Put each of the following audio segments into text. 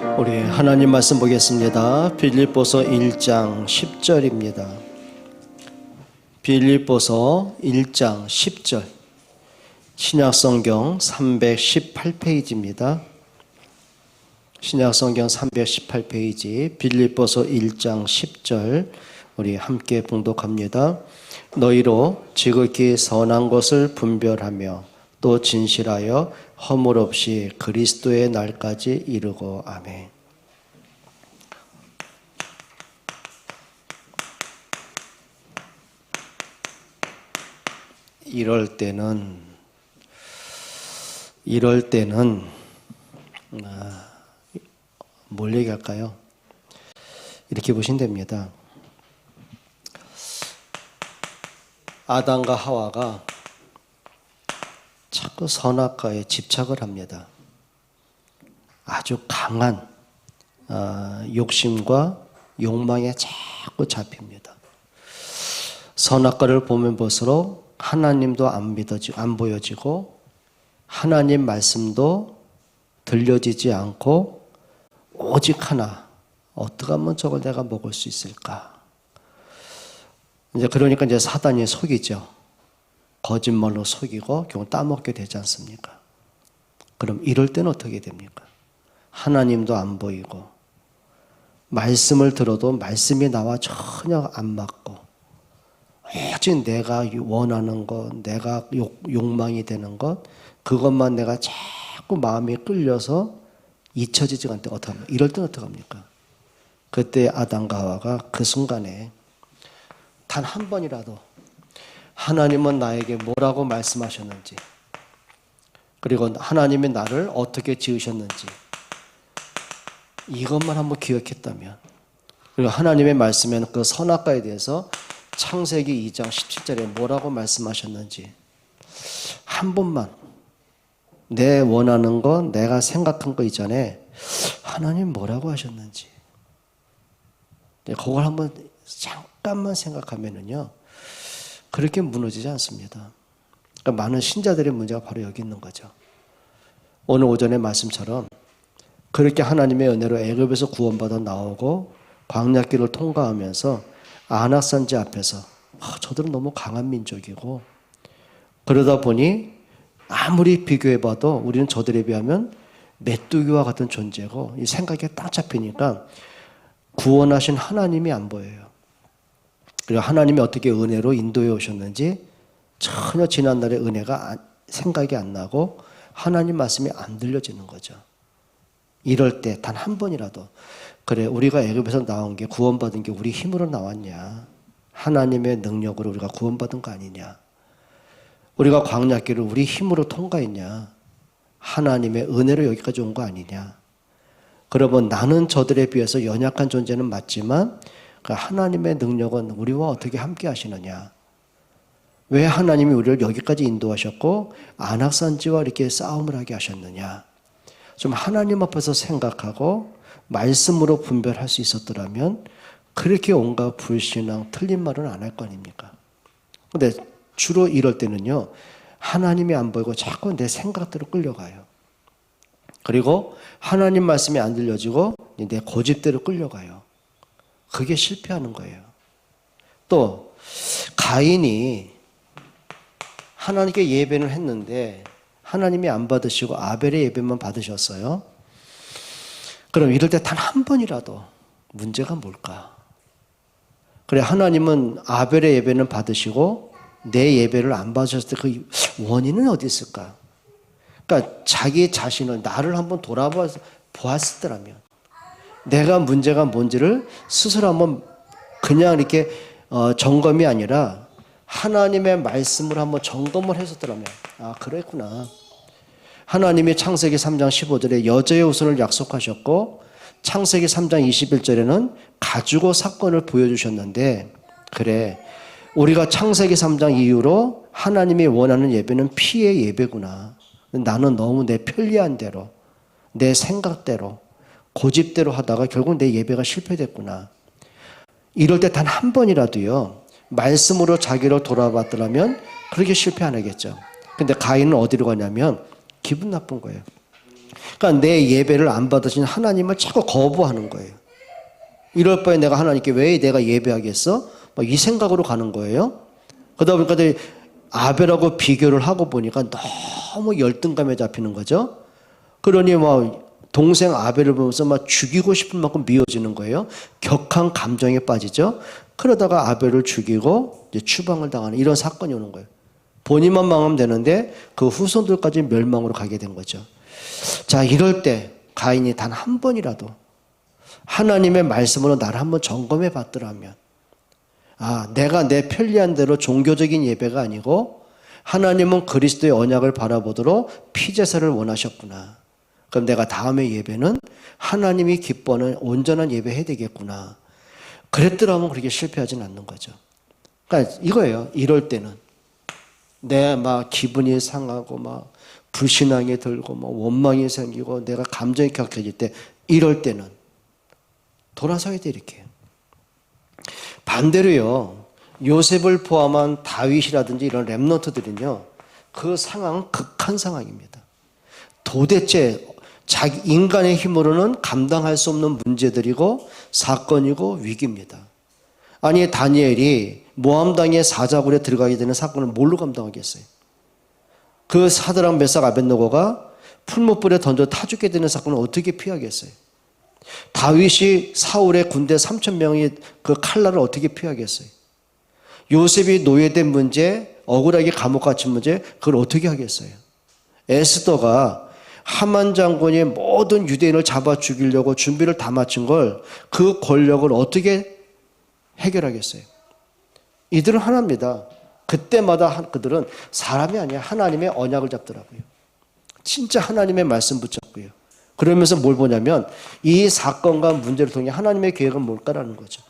우리 하나님 말씀 보겠습니다. 빌립보서 1장 10절입니다. 빌립보서 1장 10절 신약성경 318페이지입니다. 신약성경 318페이지 빌립보서 1장 10절 우리 함께 봉독합니다. 너희로 지극히 선한 것을 분별하며 또 진실하여 허물 없이 그리스도의 날까지 이르고. 아멘. 이럴 때는 뭘 얘기할까요? 이렇게 보시면 됩니다. 아담과 하와가 자꾸 선악과에 집착을 합니다. 아주 강한 욕심과 욕망에 자꾸 잡힙니다. 선악과를 보면 볼수록 하나님도 안 보여지고 하나님 말씀도 들려지지 않고 오직 하나, 어떻게 하면 저걸 내가 먹을 수 있을까? 그러니까 이제 사단이 속이죠. 거짓말로 속이고 결국 따먹게 되지 않습니까? 그럼 이럴 때는 어떻게 됩니까? 하나님도 안 보이고 말씀을 들어도 말씀이 나와 전혀 안 맞고 오직 내가 원하는 것, 내가 욕망이 되는 것, 그것만 내가 자꾸 마음이 끌려서 잊혀지지 않을 때 어떡합니까? 이럴 때는 어떡합니까? 그때 아담과 하와가 그 순간에 단 한 번이라도 하나님은 나에게 뭐라고 말씀하셨는지, 그리고 하나님이 나를 어떻게 지으셨는지 이것만 한번 기억했다면, 그리고 하나님의 말씀에는 그 선악과에 대해서 창세기 2장 17절에 뭐라고 말씀하셨는지 한 번만 내 원하는 거, 내가 생각한 거 이전에 하나님 뭐라고 하셨는지 그걸 한번 잠깐만 생각하면은요 그렇게 무너지지 않습니다. 그러니까 많은 신자들의 문제가 바로 여기 있는 거죠. 오늘 오전의 말씀처럼 그렇게 하나님의 은혜로 애굽에서 구원받아 나오고 광야길을 통과하면서 안악산지 앞에서 저들은 너무 강한 민족이고 그러다 보니 아무리 비교해봐도 우리는 저들에 비하면 메뚜기와 같은 존재고 이 생각이 딱 잡히니까 구원하신 하나님이 안 보여요. 그리고 하나님이 어떻게 은혜로 인도해 오셨는지 전혀 지난날의 은혜가 생각이 안 나고 하나님 말씀이 안 들려지는 거죠. 이럴 때 단 한 번이라도 그래 우리가 애굽에서 나온 게 구원받은 게 우리 힘으로 나왔냐, 하나님의 능력으로 우리가 구원받은 거 아니냐, 우리가 광야길을 우리 힘으로 통과했냐, 하나님의 은혜로 여기까지 온 거 아니냐. 그러면 나는 저들에 비해서 연약한 존재는 맞지만 그 하나님의 능력은 우리와 어떻게 함께 하시느냐, 왜 하나님이 우리를 여기까지 인도하셨고 안악산지와 이렇게 싸움을 하게 하셨느냐, 좀 하나님 앞에서 생각하고 말씀으로 분별할 수 있었더라면 그렇게 온갖 불신앙 틀린 말은 안 할 거 아닙니까? 근데 주로 이럴 때는요 하나님이 안 보이고 자꾸 내 생각대로 끌려가요. 그리고 하나님 말씀이 안 들려지고 내 고집대로 끌려가요. 그게 실패하는 거예요. 또 가인이 하나님께 예배를 했는데 하나님이 안 받으시고 아벨의 예배만 받으셨어요. 그럼 이럴 때 단 한 번이라도 문제가 뭘까? 그래 하나님은 아벨의 예배는 받으시고 내 예배를 안 받으셨을 때 그 원인은 어디 있을까? 그러니까 자기 자신을 나를 한번 돌아보았더라면 내가 문제가 뭔지를 스스로 한번 그냥 이렇게 점검이 아니라 하나님의 말씀으로 한번 점검을 했었더라면 그랬구나. 하나님이 창세기 3장 15절에 여자의 후손을 약속하셨고 창세기 3장 21절에는 가죽의 사건을 보여주셨는데 그래 우리가 창세기 3장 이후로 하나님이 원하는 예배는 피의 예배구나. 나는 너무 내 편리한 대로 내 생각대로 고집대로 하다가 결국 내 예배가 실패됐구나. 이럴 때 단 한 번이라도요 말씀으로 자기를 돌아봤더라면 그렇게 실패 안 하겠죠. 근데 가인은 어디로 가냐면 기분 나쁜 거예요. 그러니까 내 예배를 안 받으신 하나님을 자꾸 거부하는 거예요. 이럴 바에 내가 하나님께 왜 내가 예배하겠어? 막 이 생각으로 가는 거예요. 그러다 보니까 아벨하고 비교를 하고 보니까 너무 열등감에 잡히는 거죠. 그러니 동생 아벨을 보면서 막 죽이고 싶은 만큼 미워지는 거예요. 격한 감정에 빠지죠. 그러다가 아벨을 죽이고 이제 추방을 당하는 이런 사건이 오는 거예요. 본인만 망하면 되는데 그 후손들까지 멸망으로 가게 된 거죠. 자, 이럴 때 가인이 단 한 번이라도 하나님의 말씀으로 나를 한번 점검해 봤더라면, 내가 내 편리한 대로 종교적인 예배가 아니고 하나님은 그리스도의 언약을 바라보도록 피제사를 원하셨구나. 그럼 내가 다음에 예배는 하나님이 기뻐하는 온전한 예배 해야 되겠구나. 그랬더라면 그렇게 실패하지는 않는 거죠. 그러니까 이거예요. 이럴 때는 내 기분이 상하고 불신앙이 들고 원망이 생기고 내가 감정이 격해질 때, 이럴 때는 돌아서야 돼. 이렇게. 반대로요, 요셉을 포함한 다윗이라든지 이런 렘넌트들은요, 그 상황은 극한 상황입니다. 도대체 자기 인간의 힘으로는 감당할 수 없는 문제들이고 사건이고 위기입니다. 아니, 다니엘이 모함 당의 사자굴에 들어가게 되는 사건을 뭘로 감당하겠어요? 그 사드락 메삭 아벳느고가 풀무불에 던져 타 죽게 되는 사건을 어떻게 피하겠어요? 다윗이 사울의 군대 3,000명이 그 칼날을 어떻게 피하겠어요? 요셉이 노예된 문제, 억울하게 감옥 갇힌 문제, 그걸 어떻게 하겠어요? 에스더가 하만 장군이 모든 유대인을 잡아 죽이려고 준비를 다 마친 걸, 그 권력을 어떻게 해결하겠어요? 이들은 하나입니다. 그때마다 그들은 사람이 아니야. 하나님의 언약을 잡더라고요. 진짜 하나님의 말씀 붙잡고요. 그러면서 뭘 보냐면 이 사건과 문제를 통해 하나님의 계획은 뭘까라는 거죠.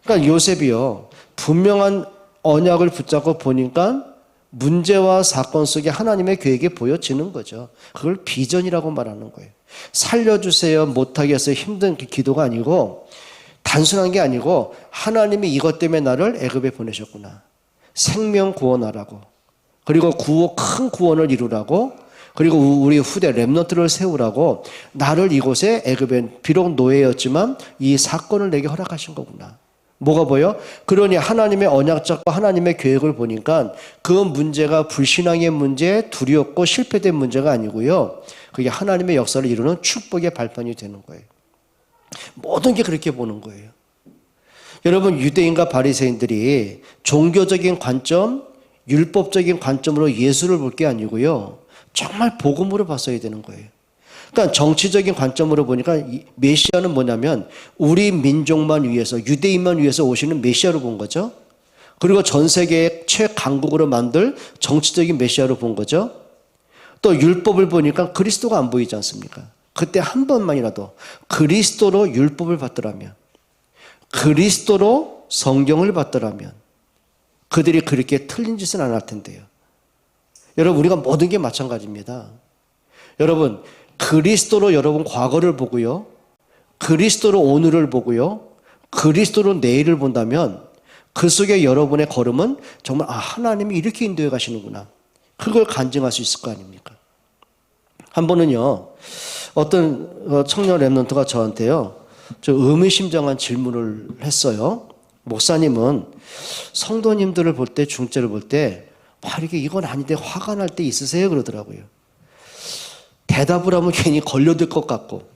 그러니까 요셉이요, 분명한 언약을 붙잡고 보니까 문제와 사건 속에 하나님의 계획이 보여지는 거죠. 그걸 비전이라고 말하는 거예요. 살려주세요, 못하겠어요, 힘든 기도가 아니고, 단순한 게 아니고 하나님이 이것 때문에 나를 애굽에 보내셨구나. 생명 구원하라고, 그리고 큰 구원을 이루라고, 그리고 우리 후대 렘넌트를 세우라고 나를 이곳에 애굽에 비록 노예였지만 이 사건을 내게 허락하신 거구나. 뭐가 보여? 그러니 하나님의 언약 잡고 하나님의 계획을 보니까 그 문제가 불신앙의 문제, 두렵고 실패된 문제가 아니고요, 그게 하나님의 역사를 이루는 축복의 발판이 되는 거예요. 모든 게 그렇게 보는 거예요. 여러분, 유대인과 바리새인들이 종교적인 관점, 율법적인 관점으로 예수를 볼 게 아니고요, 정말 복음으로 봤어야 되는 거예요. 그러니까 정치적인 관점으로 보니까 메시아는 뭐냐면 우리 민족만 위해서, 유대인만 위해서 오시는 메시아로 본 거죠. 그리고 전 세계의 최강국으로 만들 정치적인 메시아로 본 거죠. 또 율법을 보니까 그리스도가 안 보이지 않습니까? 그때 한 번만이라도 그리스도로 율법을 받더라면, 그리스도로 성경을 받더라면 그들이 그렇게 틀린 짓은 안 할 텐데요. 여러분, 우리가 모든 게 마찬가지입니다. 여러분, 그리스도로 여러분 과거를 보고요, 그리스도로 오늘을 보고요, 그리스도로 내일을 본다면 그 속에 여러분의 걸음은 정말 하나님이 이렇게 인도해 가시는구나, 그걸 간증할 수 있을 거 아닙니까? 한 번은요, 어떤 청년 렘넌트가 저한테요, 의미심장한 질문을 했어요. 목사님은 성도님들을 볼 때, 중재를 볼 때 이렇게 이건 아닌데 화가 날 때 있으세요? 그러더라고요. 대답을 하면 괜히 걸려들 것 같고,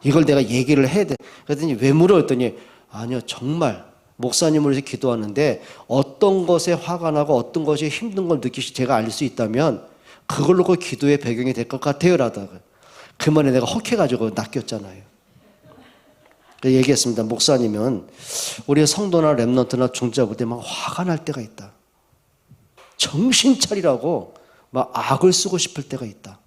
이걸 내가 얘기를 해야 돼. 그랬더니 왜 물어? 했더니 아니요, 정말 목사님을 위해서 기도하는데 어떤 것에 화가 나고 어떤 것이 힘든 걸 느끼시 제가 알 수 있다면 그걸로 그 기도의 배경이 될 것 같아요. 라다가 그 말에 내가 혹해가지고 낚였잖아요. 얘기했습니다. 목사님은 우리 성도나 렘넌트나 중자 볼 때 막 화가 날 때가 있다. 정신 차리라고 막 악을 쓰고 싶을 때가 있다.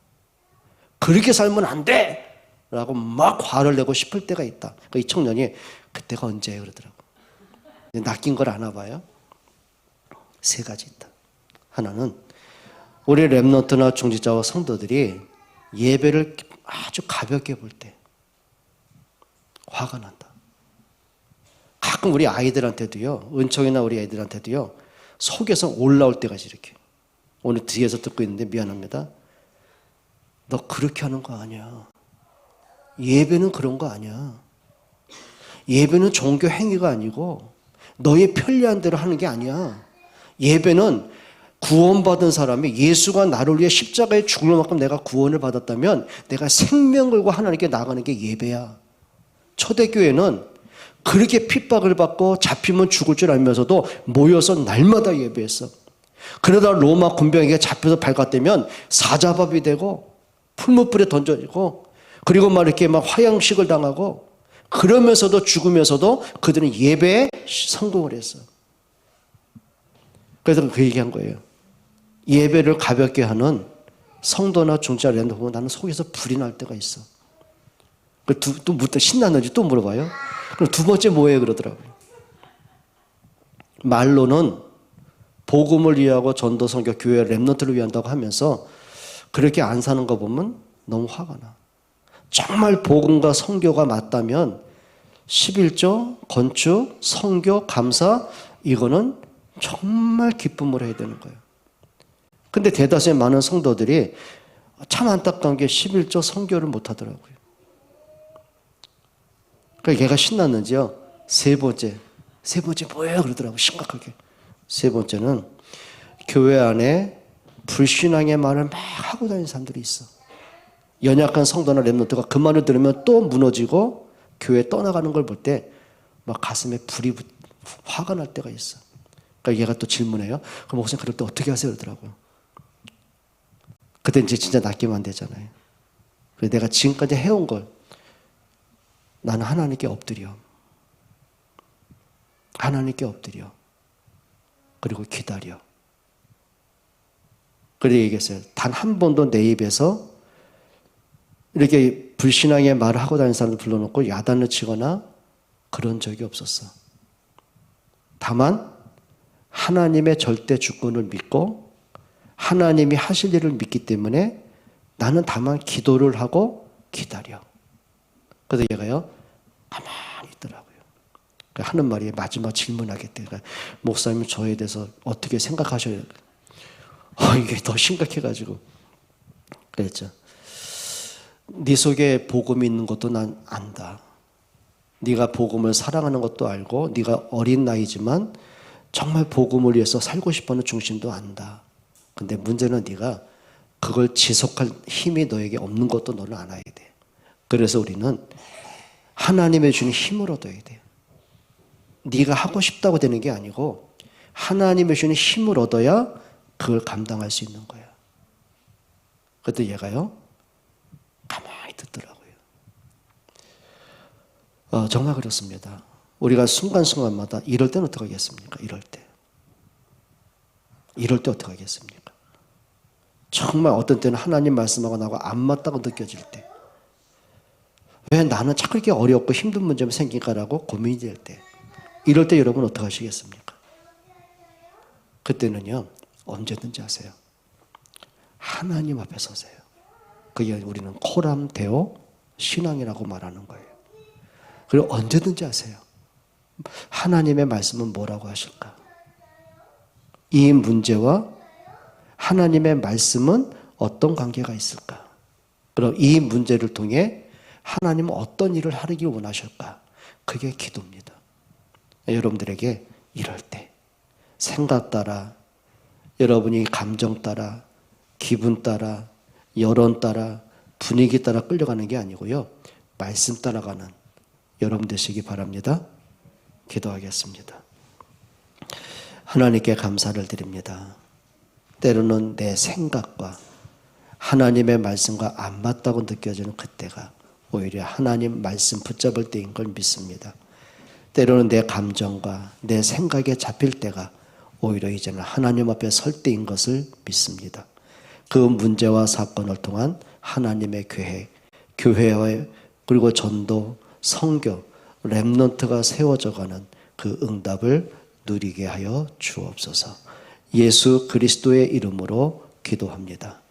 그렇게 살면 안 돼! 라고 막 화를 내고 싶을 때가 있다. 이 청년이 그때가 언제예요? 그러더라고. 낚인 걸 아나 봐요. 세 가지 있다. 하나는 우리 렘넌트나 중직자와 성도들이 예배를 아주 가볍게 볼 때 화가 난다. 가끔 우리 아이들한테도요, 은총이나 우리 애들한테도요, 속에서 올라올 때가 이렇게. 오늘 뒤에서 듣고 있는데 미안합니다. 너 그렇게 하는 거 아니야. 예배는 그런 거 아니야. 예배는 종교 행위가 아니고 너의 편리한 대로 하는 게 아니야. 예배는 구원받은 사람이 예수가 나를 위해 십자가에 죽을 만큼 내가 구원을 받았다면 내가 생명 걸고 하나님께 나가는 게 예배야. 초대교회는 그렇게 핍박을 받고 잡히면 죽을 줄 알면서도 모여서 날마다 예배했어. 그러다 로마 군병에게 잡혀서 발각되면 사자밥이 되고 풀무불에 던져지고 그리고 막 이렇게 막 화양식을 당하고 그러면서도 죽으면서도 그들은 예배에 성공을 했어. 그래서 그 얘기한 거예요. 예배를 가볍게 하는 성도나 중자를 보면 나는 속에서 불이 날 때가 있어. 또 신났는지 또 물어봐요. 그럼 두 번째 뭐예요? 그러더라고요. 말로는 복음을 위하고 전도, 선교, 교회, 렘넌트를 위한다고 하면서 그렇게 안 사는 거 보면 너무 화가 나. 정말 복음과 선교가 맞다면 11조, 건축, 선교, 감사 이거는 정말 기쁨으로 해야 되는 거예요. 근데 대다수의 많은 성도들이 참 안타까운 게 11조 선교를 못 하더라고요. 그러니까 걔가 신났는지요. 세 번째 뭐예요? 그러더라고요. 심각하게. 세 번째는 교회 안에 불신앙의 말을 막 하고 다니는 사람들이 있어. 연약한 성도나 렘넌트가 그 말을 들으면 또 무너지고 교회 떠나가는 걸 볼 때 막 가슴에 화가 날 때가 있어. 그러니까 얘가 또 질문해요. 그럼 목사님 그럴 때 어떻게 하세요? 그러더라고요. 그때 이제 진짜 낚이면 안 되잖아요. 그래서 내가 지금까지 해온 걸 나는 하나님께 엎드려. 하나님께 엎드려. 그리고 기다려. 그래서 얘기했어요. 단 한 번도 내 입에서 이렇게 불신앙의 말을 하고 다니는 사람을 불러놓고 야단을 치거나 그런 적이 없었어. 다만 하나님의 절대 주권을 믿고 하나님이 하실 일을 믿기 때문에 나는 다만 기도를 하고 기다려. 그래서 얘가요 가만히 있더라고요. 하는 말이 마지막 질문하겠대. 목사님 저에 대해서 어떻게 생각하셔요? 이게 더 심각해가지고 그랬죠. 네 속에 복음이 있는 것도 난 안다. 네가 복음을 사랑하는 것도 알고 네가 어린 나이지만 정말 복음을 위해서 살고 싶어하는 중심도 안다. 근데 문제는 네가 그걸 지속할 힘이 너에게 없는 것도 너는 알아야 돼. 그래서 우리는 하나님의 주는 힘을 얻어야 돼. 네가 하고 싶다고 되는 게 아니고 하나님의 주는 힘을 얻어야 그걸 감당할 수 있는 거야. 그때 얘가요 가만히 듣더라고요. 정말 그렇습니다. 우리가 순간순간마다 이럴 때는 어떻게 하겠습니까? 이럴 때 어떻게 하겠습니까? 정말 어떤 때는 하나님 말씀하고 나하고 안 맞다고 느껴질 때, 왜 나는 자꾸 이렇게 어렵고 힘든 문제만 생길까라고 고민이 될 때, 이럴 때 여러분 어떻게 하시겠습니까? 그때는요 언제든지 하세요. 하나님 앞에 서세요. 그게 우리는 코람 데오 신앙이라고 말하는 거예요. 그리고 언제든지 하세요. 하나님의 말씀은 뭐라고 하실까? 이 문제와 하나님의 말씀은 어떤 관계가 있을까? 그럼 이 문제를 통해 하나님은 어떤 일을 하기를 원하실까? 그게 기도입니다. 여러분들에게 이럴 때 생각 따라, 여러분이 감정 따라, 기분 따라, 여론 따라, 분위기 따라 끌려가는 게 아니고요, 말씀 따라가는 여러분 되시기 바랍니다. 기도하겠습니다. 하나님께 감사를 드립니다. 때로는 내 생각과 하나님의 말씀과 안 맞다고 느껴지는 그때가 오히려 하나님 말씀 붙잡을 때인 걸 믿습니다. 때로는 내 감정과 내 생각에 잡힐 때가 오히려 이제는 하나님 앞에 설 때인 것을 믿습니다. 그 문제와 사건을 통한 하나님의 계획, 교회와 그리고 전도, 선교, 렘넌트가 세워져가는 그 응답을 누리게 하여 주옵소서. 예수 그리스도의 이름으로 기도합니다.